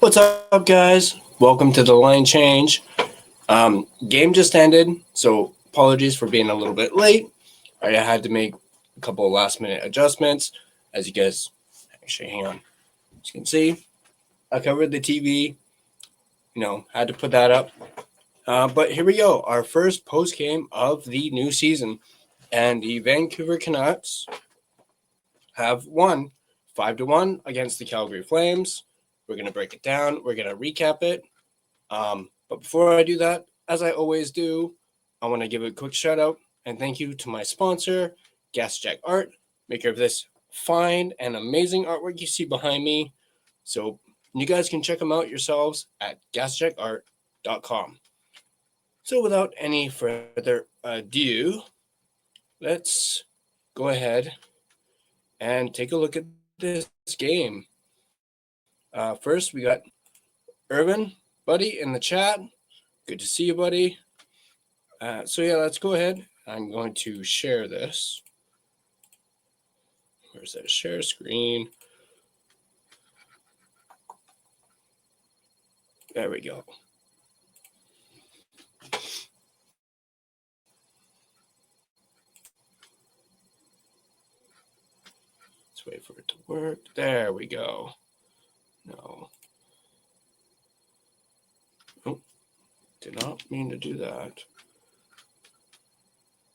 What's up, guys? Welcome to the line change. Game just ended, so apologies for being a little bit late. I had to make a couple of last-minute adjustments. As you guys, actually, hang on. As you can see, I covered the TV. Had to put that up. But here we go. Our first post-game of the new season. And the Vancouver Canucks have won 5-1 against the Calgary Flames. We're going to break it down. We're going to recap it. But before I do that, as I always do, I want to give a quick shout out and thank you to my sponsor, GasJack Art, maker of this fine and amazing artwork you see behind me. So you guys can check them out yourselves at gasjackart.com. So without any further ado, let's go ahead and take a look at this game. First, we got Irvin, buddy, in the chat. Good to see you, buddy. Let's go ahead. I'm going to share this. Where's that share screen? There we go. Let's wait for it to work. There we go. No. Oh, did not mean to do that.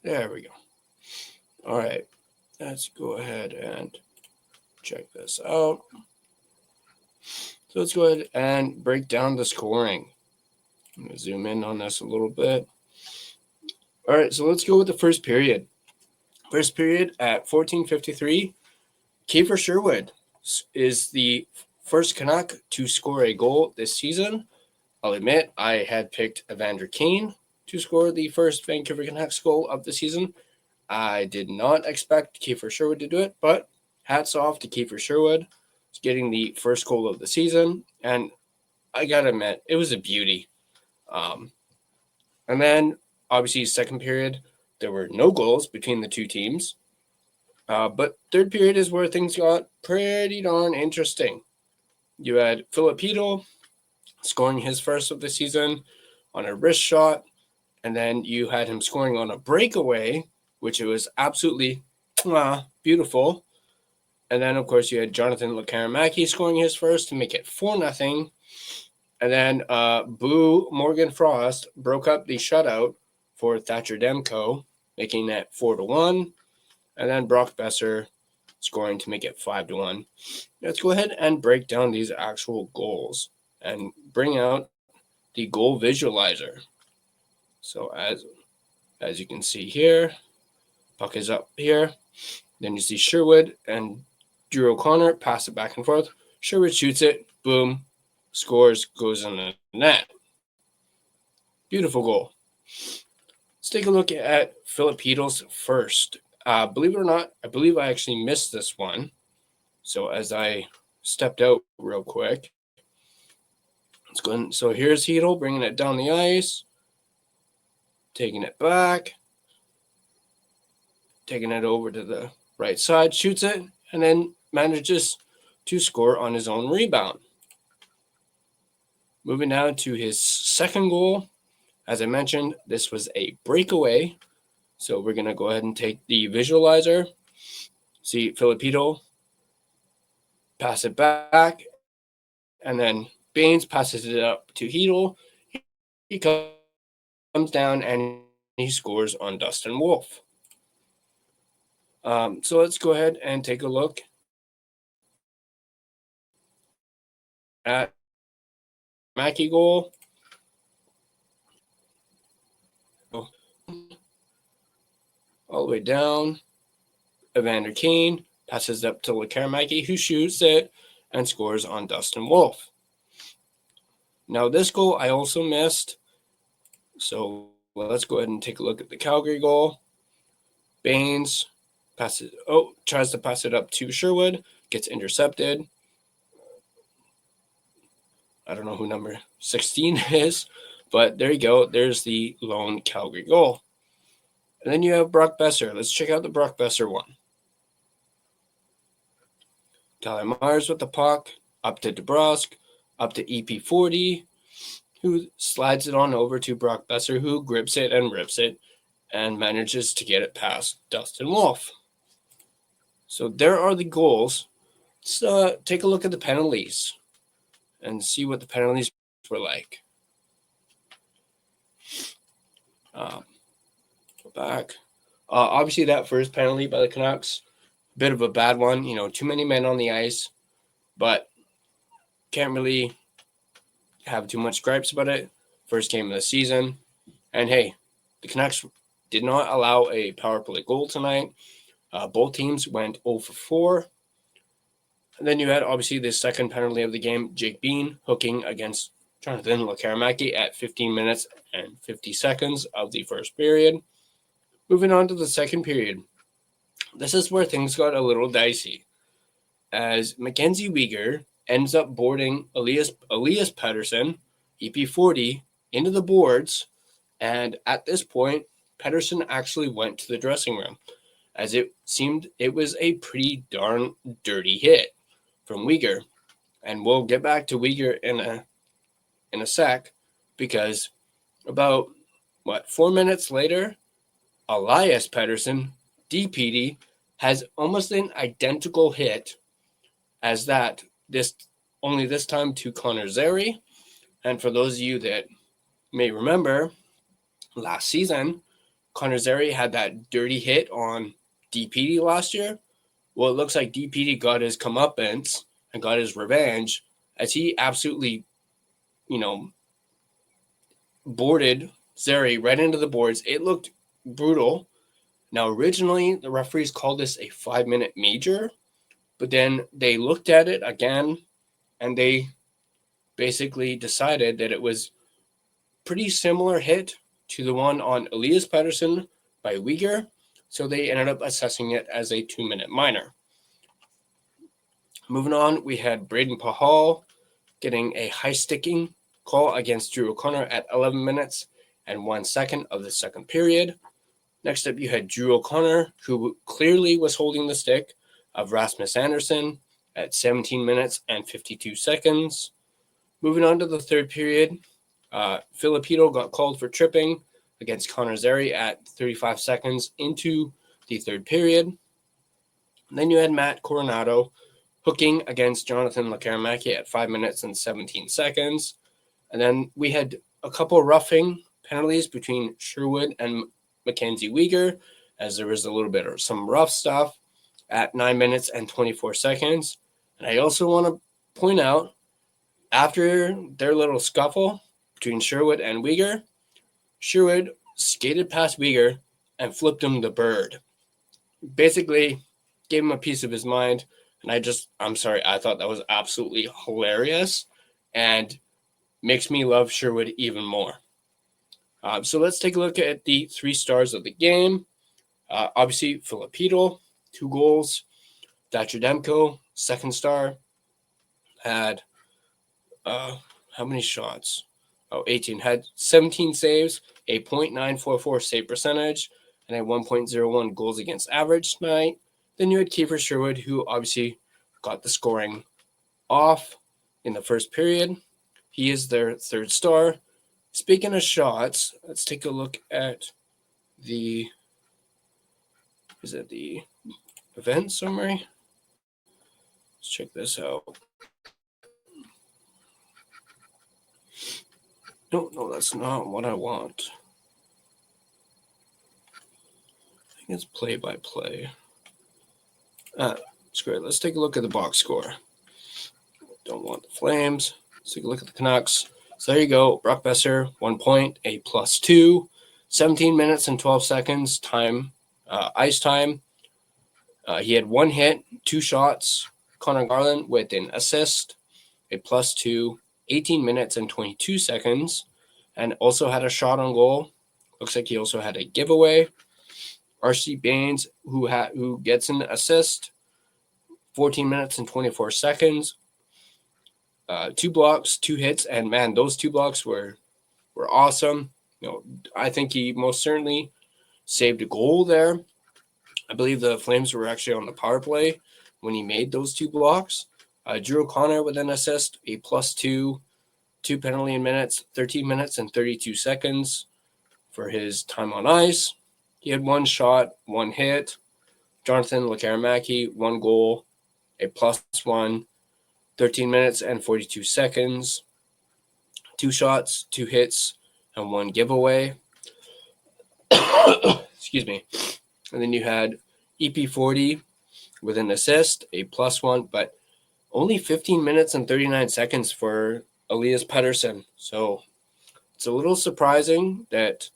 There we go. All right. Let's go ahead and check this out. So let's go ahead and break down the scoring. I'm going to zoom in on this a little bit. All right, so let's go with the first period. First period at 14:53, Kiefer Sherwood is the first Canuck to score a goal this season. I'll admit I had picked Evander Kane to score the first Vancouver Canucks goal of the season. I did not expect Kiefer Sherwood to do it, but hats off to Kiefer Sherwood getting the first goal of the season. And I got to admit, it was a beauty. And then, obviously, second period, there were no goals between the two teams. But third period is where things got pretty darn interesting. You had Filipino scoring his first of the season on a wrist shot, and then you had him scoring on a breakaway, which was absolutely beautiful. And then, of course, you had Jonathan Lekaramaki scoring his first to make it 4-0. And then Boo Morgan Frost broke up the shutout for Thatcher Demko, making it 4-1. And then Brock Besser scoring to make it 5-1. Let's go ahead and break down these actual goals and bring out the goal visualizer. So as you can see here, puck is up here. Then you see Sherwood and Drew O'Connor pass it back and forth. Sherwood shoots it, boom, scores, goes in the net. Beautiful goal. Let's take a look at Filipinos first. Believe it or not, I believe I actually missed this one. So as I stepped out real quick, let's go in. So here's Hedl bringing it down the ice, taking it back, taking it over to the right side, shoots it, and then manages to score on his own rebound. Moving now to his second goal. As I mentioned, this was a breakaway. So we're going to go ahead and take the visualizer. See Filipino pass it back. And then Baines passes it up to Hedl. He comes down and he scores on Dustin Wolf. So let's go ahead and take a look at Mackey goal. All the way down. Evander Kane passes up to Lekaramaki, who shoots it and scores on Dustin Wolf. Now, this goal I also missed. So let's go ahead and take a look at the Calgary goal. Baines tries to pass it up to Sherwood, gets intercepted. I don't know who number 16 is, but there you go. There's the lone Calgary goal. And then you have Brock Besser. Let's check out the Brock Besser one. Tyler Myers with the puck, up to DeBrusque. up to EP40, who slides it on over to Brock Besser, who grips it and rips it and manages to get it past Dustin Wolf. So there are the goals. Let's take a look at the penalties and see what the penalties were like. Go back. Obviously, that first penalty by the Canucks, a bit of a bad one. Too many men on the ice, but can't really have too much gripes about it. First game of the season. And hey, the Canucks did not allow a power play goal tonight. Both teams went 0 for 4. And then you had, obviously, the second penalty of the game, Jake Bean hooking against Jonathan Lekarmaki at 15 minutes and 50 seconds of the first period. Moving on to the second period. This is where things got a little dicey, as Mackenzie Weegar ends up boarding Elias Pettersson, EP40, into the boards. And at this point, Pettersson actually went to the dressing room, as it seemed it was a pretty darn dirty hit from Weegar. And we'll get back to Weegar in a sec, because about 4 minutes later, Elias Pettersson, DPD, has almost an identical hit as that, only this time to Connor Zary. And for those of you that may remember, last season, Connor Zary had that dirty hit on DPD last year. Well, it looks like DPD got his comeuppance and got his revenge, as he absolutely, boarded Zary right into the boards. It looked brutal. Now, originally, the referees called this a 5-minute major, but then they looked at it again, and they basically decided that it was pretty similar hit to the one on Elias Pettersson by Weegar, so they ended up assessing it as a 2-minute minor. Moving on, we had Braden Pahal getting a high-sticking call against Drew O'Connor at 11 minutes and 1 second of the second period. Next up, you had Drew O'Connor, who clearly was holding the stick of Rasmus Andersson at 17 minutes and 52 seconds. Moving on to the third period, Filipino got called for tripping against Connor Zary at 35 seconds into the third period. And then you had Matt Coronado hooking against Jonathan Lekarmaki at 5 minutes and 17 seconds. And then we had a couple roughing penalties between Sherwood and Mackenzie Weegar, as there was a little bit of some rough stuff at 9 minutes and 24 seconds. And I also want to point out, after their little scuffle between Sherwood and Weegar, Sherwood skated past Weegar and flipped him the bird. Basically, gave him a piece of his mind. And I'm sorry, I thought that was absolutely hilarious and makes me love Sherwood even more. So let's take a look at the 3 stars of the game. Obviously, Filipino, 2 goals. Thatcher Demko, 2nd star, had how many shots? 18. Had 17 saves, a .944 save percentage, and a 1.01 goals against average tonight. Then you had Kiefer Sherwood, who obviously got the scoring off in the first period. He is their 3rd star. Speaking of shots, let's take a look at the event summary. Let's check this out. No, that's not what I want. I think it's play-by-play. It's great. Let's take a look at the box score. Don't want the Flames. Let's take a look at the Canucks. So there you go. Brock Besser, 1 point, a +2, 17 minutes and 12 seconds ice time. He had 1 hit, 2 shots. Connor Garland with an assist, a +2, 18 minutes and 22 seconds, and also had a shot on goal. Looks like he also had a giveaway. R.C. Baines, who gets an assist, 14 minutes and 24 seconds. 2 blocks, 2 hits, and man, those 2 blocks were awesome. I think he most certainly saved a goal there. I believe the Flames were actually on the power play when he made those 2 blocks. Drew O'Connor with an assist, a +2, 2 penalty minutes, 13 minutes and 32 seconds for his time on ice. He had 1 shot, 1 hit. Jonathan Lekaramaki, 1 goal, a +1, 13 minutes and 42 seconds. 2 shots, 2 hits, and 1 giveaway. Excuse me. And then you had EP40 with an assist, a +1, but only 15 minutes and 39 seconds for Elias Pettersson. So it's a little surprising that,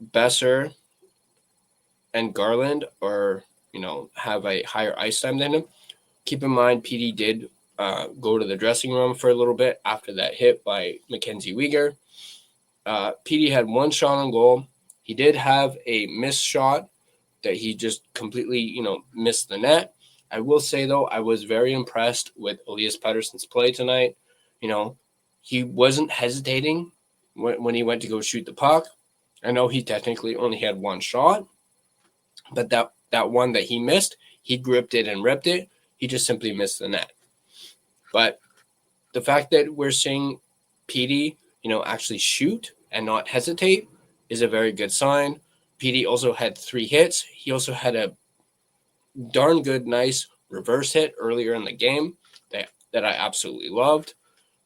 Besser and Garland have a higher ice time than him. Keep in mind, PD did go to the dressing room for a little bit after that hit by Mackenzie Weegar. PD had 1 shot on goal. He did have a missed shot that he just completely, missed the net. I will say, though, I was very impressed with Elias Pettersson's play tonight. He wasn't hesitating when he went to go shoot the puck. I know he technically only had 1 shot, but that one that he missed, he gripped it and ripped it. He just simply missed the net. But the fact that we're seeing PD, actually shoot and not hesitate is a very good sign. PD also had 3 hits. He also had a darn good, nice reverse hit earlier in the game that I absolutely loved.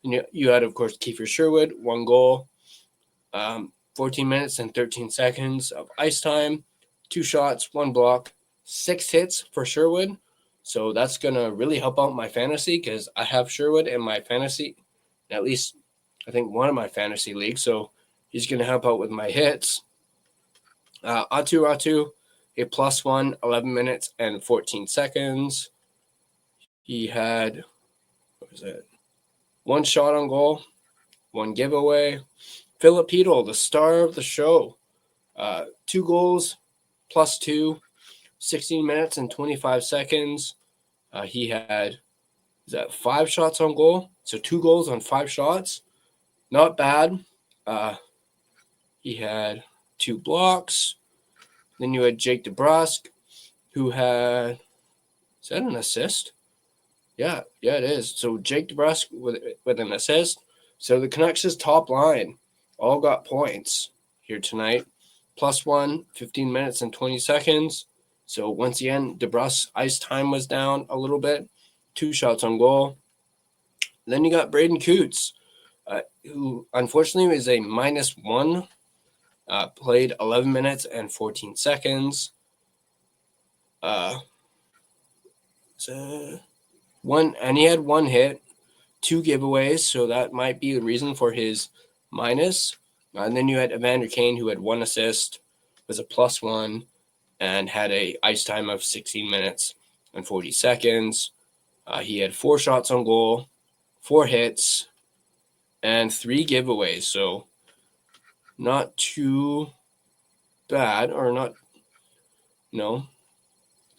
And you had, of course, Kiefer Sherwood, 1 goal, 14 minutes and 13 seconds of ice time, 2 shots, 1 block, 6 hits for Sherwood. So that's going to really help out my fantasy because I have Sherwood in my fantasy, at least I think one of my fantasy leagues. So he's going to help out with my hits. Atu, a +1, 11 minutes and 14 seconds. He had, 1 shot on goal, 1 giveaway. Philip Hedl, the star of the show, 2 goals, +2, 16 minutes and 25 seconds. He had 5 shots on goal, so 2 goals on 5 shots. Not bad. He had 2 blocks. Then you had Jake DeBrusk, who had, is that an assist? Yeah, it is. So Jake DeBrusk with an assist. So the Canucks' top line all got points here tonight. +1, 15 minutes and 20 seconds. So once again, DeBrusk's ice time was down a little bit. 2 shots on goal. Then you got Braden Coots, who unfortunately is a -1. Played 11 minutes and 14 seconds. And he had 1 hit, 2 giveaways, so that might be the reason for his minus. And then you had Evander Kane, who had 1 assist, was a +1, and had a ice time of 16 minutes and 40 seconds. He had 4 shots on goal, 4 hits, and 3 giveaways. So not too bad, or not,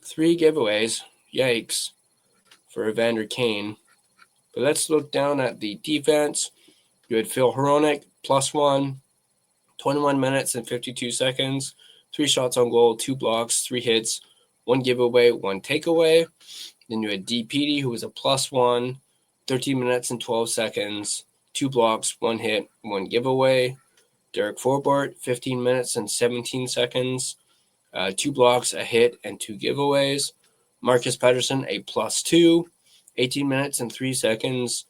3 giveaways. Yikes for Evander Kane. But let's look down at the defense. You had Phil Hronik, +1, 21 minutes and 52 seconds, 3 shots on goal, 2 blocks, 3 hits, 1 giveaway, 1 takeaway. Then you had DPD, who was a +1, 13 minutes and 12 seconds, 2 blocks, 1 hit, 1 giveaway. Derek Forbort, 15 minutes and 17 seconds, 2 blocks, a hit, and 2 giveaways. Marcus Pettersson, a +2, 18 minutes and 3 seconds,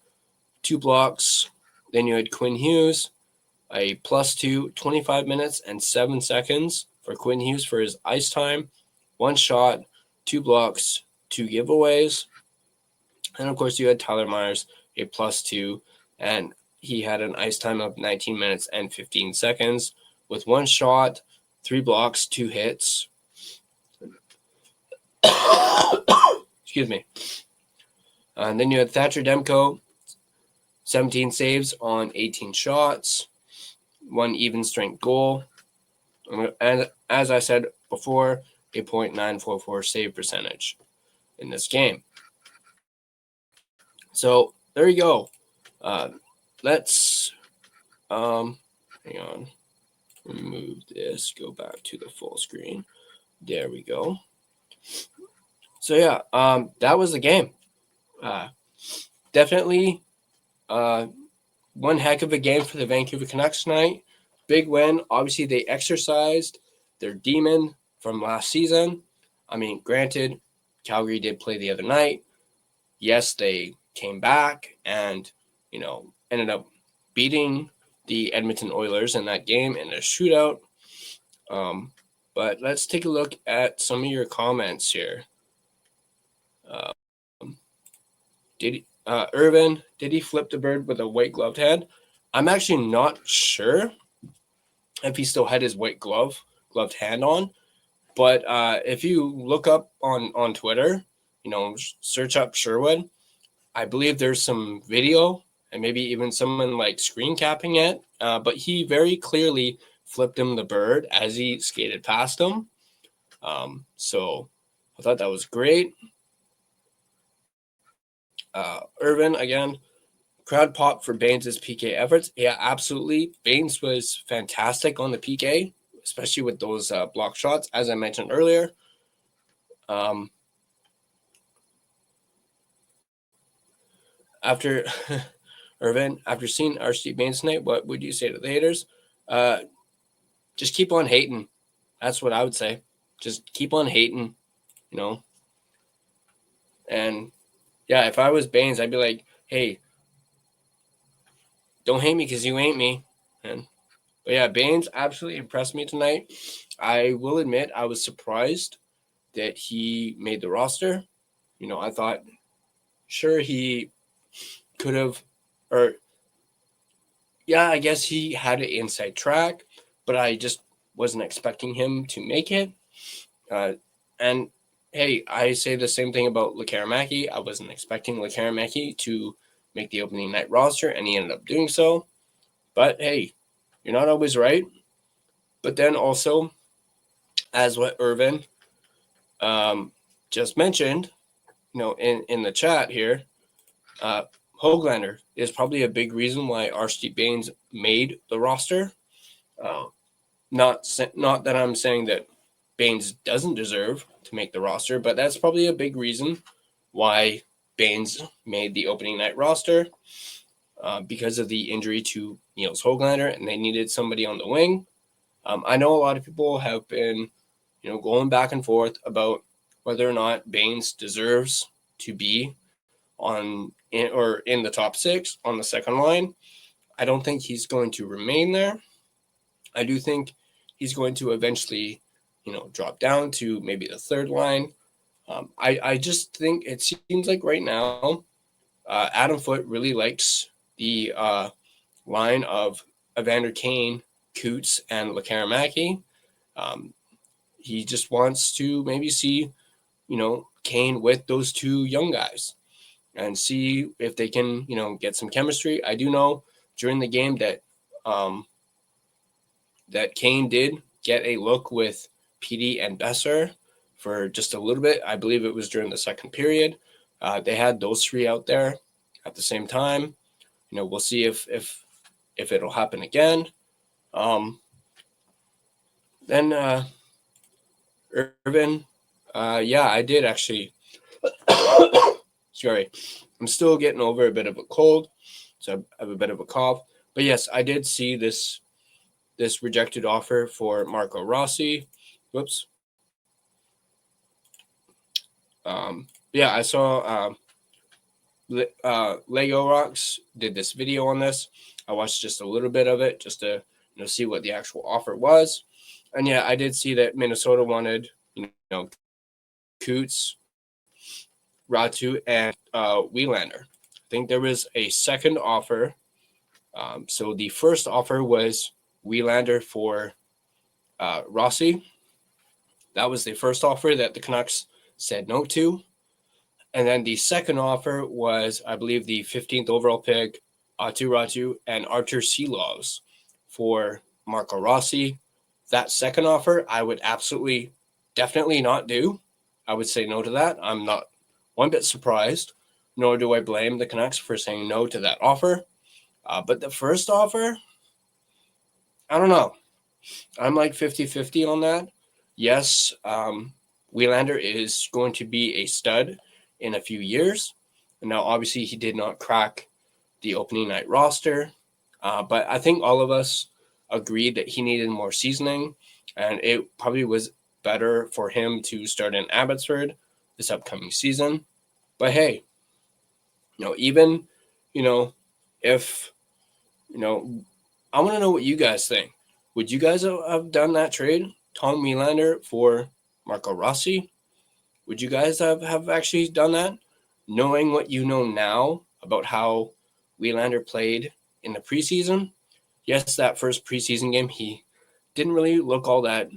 2 blocks. Then you had Quinn Hughes, a +2, 25 minutes and 7 seconds for Quinn Hughes for his ice time, 1 shot, 2 blocks, 2 giveaways. And, of course, you had Tyler Myers, a +2, and he had an ice time of 19 minutes and 15 seconds with 1 shot, 3 blocks, 2 hits. Excuse me. And then you had Thatcher Demko, 17 saves on 18 shots, 1 even strength goal. And as I said before, a .944 save percentage in this game. So there you go. Let's hang on. Remove this. Go back to the full screen. There we go. So yeah, that was the game. definitely one heck of a game for the Vancouver Canucks tonight. Big win. Obviously, they exercised their demon from last season. I mean, granted, Calgary did play the other night. Yes, they came back and, ended up beating the Edmonton Oilers in that game in a shootout. But let's take a look at some of your comments here. Irvin, did he flip the bird with a white gloved hand? I'm actually not sure if he still had his white gloved hand on. But if you look up on Twitter, search up Sherwood, I believe there's some video and maybe even someone like screen capping it. But he very clearly flipped him the bird as he skated past him. So I thought that was great. Irvin, again, crowd pop for Baines' PK efforts. Yeah, absolutely. Baines was fantastic on the PK, especially with those block shots, as I mentioned earlier. After Irvin, after seeing R.C. Baines tonight, what would you say to the haters? Just keep on hating. That's what I would say. Just keep on hating, And yeah, if I was Baines, I'd be like, hey, don't hate me because you ain't me. But yeah, Baines absolutely impressed me tonight. I will admit I was surprised that he made the roster. I thought, sure, he could have, I guess he had an inside track, but I just wasn't expecting him to make it. And hey, I say the same thing about Lekaramäki. I wasn't expecting Lekaramäki to make the opening night roster, and he ended up doing so. But hey, you're not always right. But then also, as what Irvin just mentioned, in the chat here, Höglander is probably a big reason why R.C. Baines made the roster. Not that I'm saying that Baines doesn't deserve to make the roster, but that's probably a big reason why Baines made the opening night roster, because of the injury to Niels Höglander, and they needed somebody on the wing. I know a lot of people have been, going back and forth about whether or not Baines deserves to be in the top six on the second line. I don't think he's going to remain there. I do think he's going to eventually, drop down to maybe the third line. I just think it seems like right now, Adam Foote really likes the line of Evander Kane, Coots, and Lekaramäki. He just wants to maybe see, Kane with those two young guys and see if they can, get some chemistry. I do know during the game that that Kane did get a look with PD and Besser for just a little bit. I believe it was during the second period. They had those three out there at the same time. We'll see if it'll happen again. Then Irvin, I did actually. Sorry, I'm still getting over a bit of a cold, so I have a bit of a cough. But yes, I did see this rejected offer for Marco Rossi. Whoops. I saw Lego Rocks did this video on this. I watched just a little bit of it just to see what the actual offer was. And yeah, I did see that Minnesota wanted Coots, Ratu, and Wielander. I think there was a second offer. So the first offer was Wielander for Rossi. That was the first offer that the Canucks said no to. And then the second offer was, I believe, the 15th overall pick, Atu Ratu, and Artur Silovs for Marco Rossi. That second offer, I would definitely not do. I would say no to that. I'm not one bit surprised, nor do I blame the Canucks for saying no to that offer. But the first offer, I don't know. I'm like 50-50 on that. Yes, Wielander is going to be a stud in a few years. Now, obviously, he did not crack the opening night roster, but I think all of us agreed that he needed more seasoning, and it probably was better for him to start in Abbotsford this upcoming season. But hey, even, if, I want to know what you guys think. Would you guys have done that trade, Tom Wielander for Marco Rossi? Would you guys have actually done that, knowing what you know now about how Wielander played in the preseason? Yes, that first preseason game, he didn't really look all that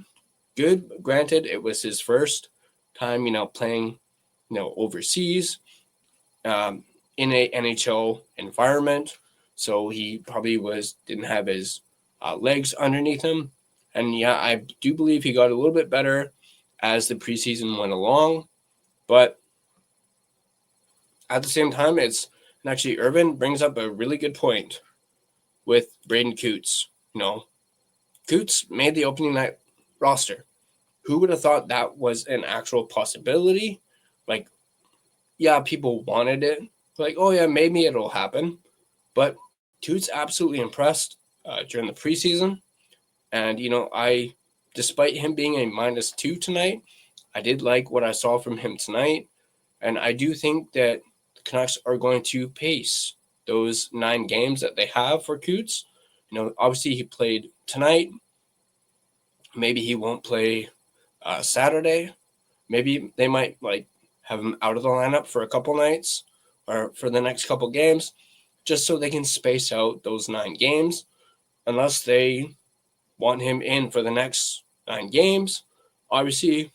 good. Granted, it was his first time, playing, overseas, in a NHL environment. So he probably didn't have his legs underneath him. And yeah, I do believe he got a little bit better as the preseason went along. But at the same time, and actually Irvin brings up a really good point with Braden Coots. Coots made the opening night roster. Who would have thought that was an actual possibility? Like, yeah, people wanted it. Like, oh yeah, maybe it'll happen. But Coots absolutely impressed during the preseason. And, despite him being a -2 tonight, I did like what I saw from him tonight. And I do think that the Canucks are going to pace those 9 games that they have for Coots. Obviously he played tonight. Maybe he won't play Saturday. Maybe they might have him out of the lineup for a couple nights or for the next couple games, just so they can space out those 9 games, unless they want him in for the next 9 games. Obviously,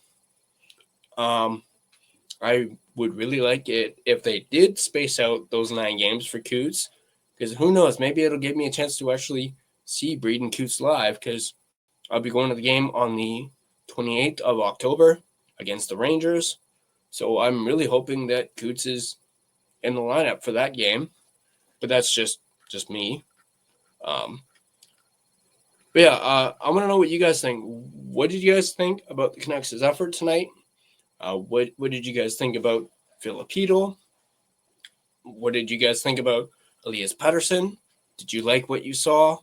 I would really like it if they did space out those 9 games for Coots, because who knows, maybe it'll give me a chance to actually see Braden Coots live, because I'll be going to the game on the 28th of October against the Rangers. So I'm really hoping that Coots is in the lineup for that game, but that's just me. But yeah, I want to know what you guys think. What did you guys think about the Canucks' effort tonight? What did you guys think about Filipino? What did you guys think about Elias Pettersson? Did you like what you saw?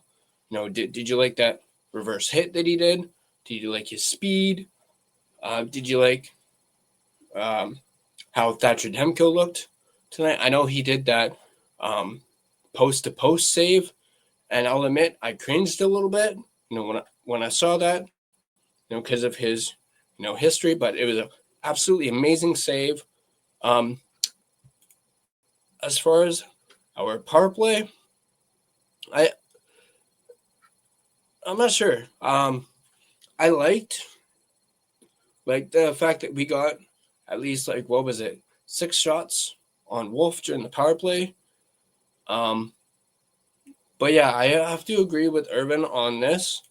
Did you like that reverse hit that he did? Did you like his speed? Did you like how Thatcher Demko looked tonight? I know he did that post-to-post save, and I'll admit I cringed a little bit, when I saw that, because of his, history. But it was an absolutely amazing save. As far as our power play, I'm not sure. I liked the fact that we got at least 6 shots on Wolf during the power play. But yeah, I have to agree with Irvin on this.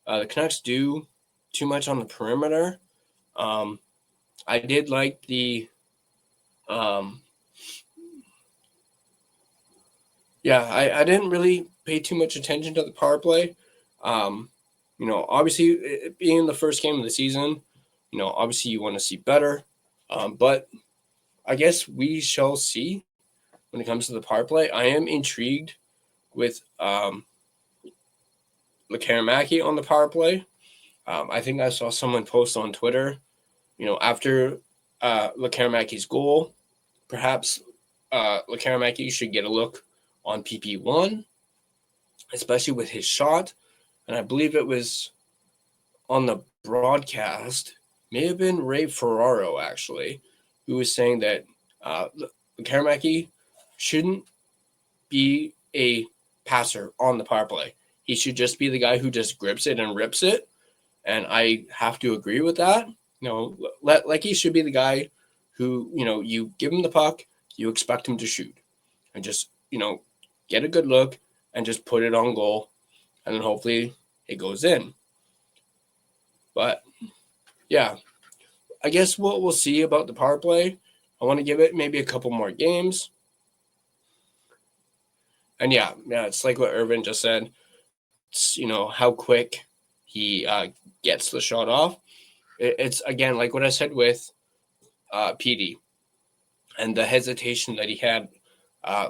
The Canucks do too much on the perimeter. I did like the I didn't really pay too much attention to the power play. Obviously it being the first game of the season, obviously you want to see better. But I guess we shall see when it comes to the power play. I am intrigued with Lekaramaki on the power play. I think I saw someone post on Twitter, after Lekaramaki's goal, perhaps Lekaramaki should get a look on PP1, especially with his shot. And I believe it was on the broadcast, may have been Ray Ferraro, actually, who was saying that Lekaramaki shouldn't be a passer on the power play. He should just be the guy who just grips it and rips it. And I have to agree with that. He should be the guy who, you give him the puck, you expect him to shoot. And just, get a good look and just put it on goal. And then hopefully it goes in. But, yeah, I guess what we'll see about the power play, I want to give it maybe a couple more games. And yeah, it's like what Irvin just said. It's, how quick he gets the shot off. It's, again, like what I said with PD. and the hesitation that he had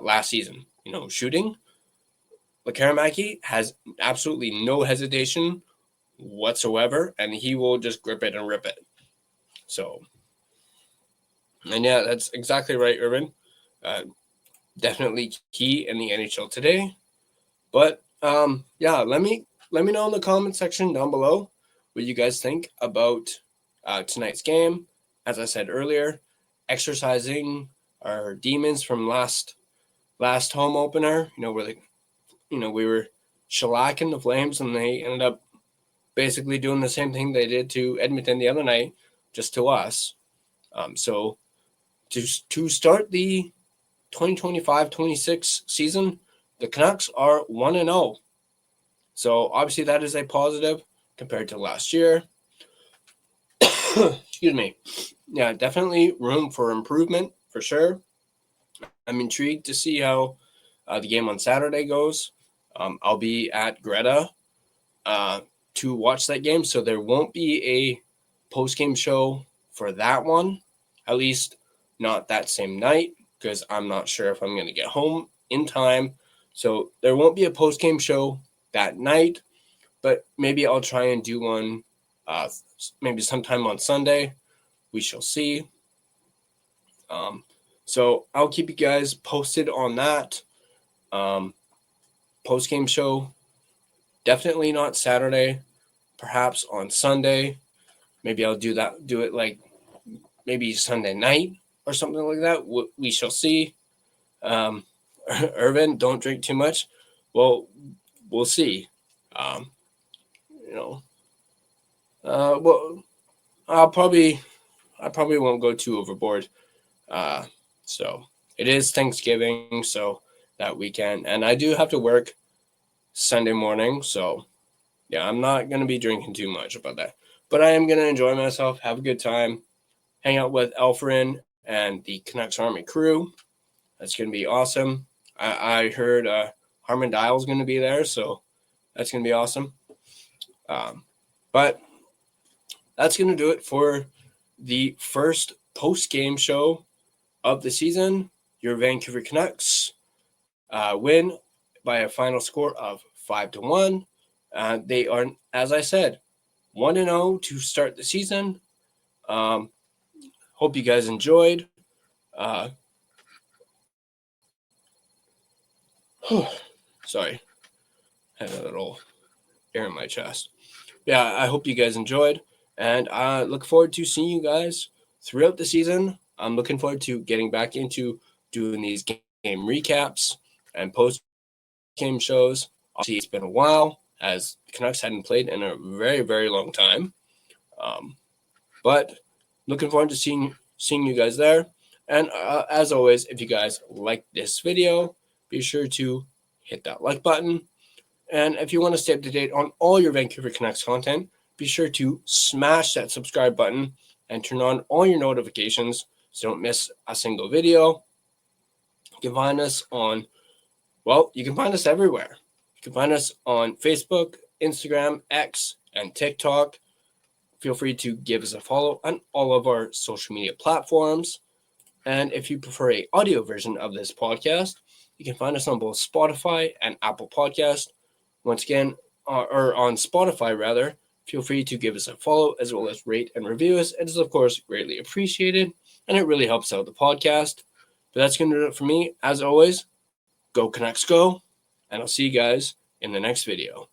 last season. Shooting, Lekaramäki has absolutely no hesitation whatsoever, and he will just grip it and rip it. So, and yeah, that's exactly right, Irvin. Definitely key in the NHL today. But yeah, let me know in the comment section down below what you guys think about tonight's game. As I said earlier, exercising our demons from last home opener. Where we were shellacking the Flames, and they ended up basically doing the same thing they did to Edmonton the other night, just to us. So to start the 2025-26 season, the Canucks are 1-0. So obviously that is a positive compared to last year. Excuse me. Yeah, definitely room for improvement for sure. I'm intrigued to see how the game on Saturday goes. I'll be at Greta to watch that game, so there won't be a post-game show for that one, at least not that same night, because I'm not sure if I'm going to get home in time. So there won't be a post-game show that night, but maybe I'll try and do one maybe sometime on Sunday. We shall see. So I'll keep you guys posted on that. Post-game show, definitely not Saturday, perhaps on Sunday. Maybe I'll do it like maybe Sunday night or something like that. We shall see. Irvin, don't drink too much. Well, we'll see. Well, I probably won't go too overboard. So it is Thanksgiving, so that weekend, and I do have to work Sunday morning. So yeah, I'm not going to be drinking too much about that, but I am going to enjoy myself, have a good time, hang out with Alfred and the Canucks Army crew. That's going to be awesome. I heard Harman Dial's going to be there, so that's going to be awesome. But that's going to do it for the first post-game show of the season. Your Vancouver Canucks win by a final score of 5-1. They are, as I said, 1-0 to start the season. Hope you guys enjoyed. Sorry, I had a little air in my chest. Yeah, I hope you guys enjoyed, and I look forward to seeing you guys throughout the season. I'm looking forward to getting back into doing these game recaps and post-game shows. Obviously, it's been a while, as the Canucks hadn't played in a very, very long time. But looking forward to seeing you guys there. And as always, if you guys like this video, be sure to hit that like button. And if you want to stay up to date on all your Vancouver Canucks content, be sure to smash that subscribe button and turn on all your notifications so don't miss a single video. You can find us you can find us everywhere. You can find us on Facebook, Instagram, X, and TikTok. Feel free to give us a follow on all of our social media platforms. And if you prefer an audio version of this podcast, you can find us on both Spotify and Apple Podcast. Once again, or on Spotify rather, feel free to give us a follow as well as rate and review us. It is, of course, greatly appreciated, and it really helps out the podcast. But that's going to do it for me. As always, go Canucks go, and I'll see you guys in the next video.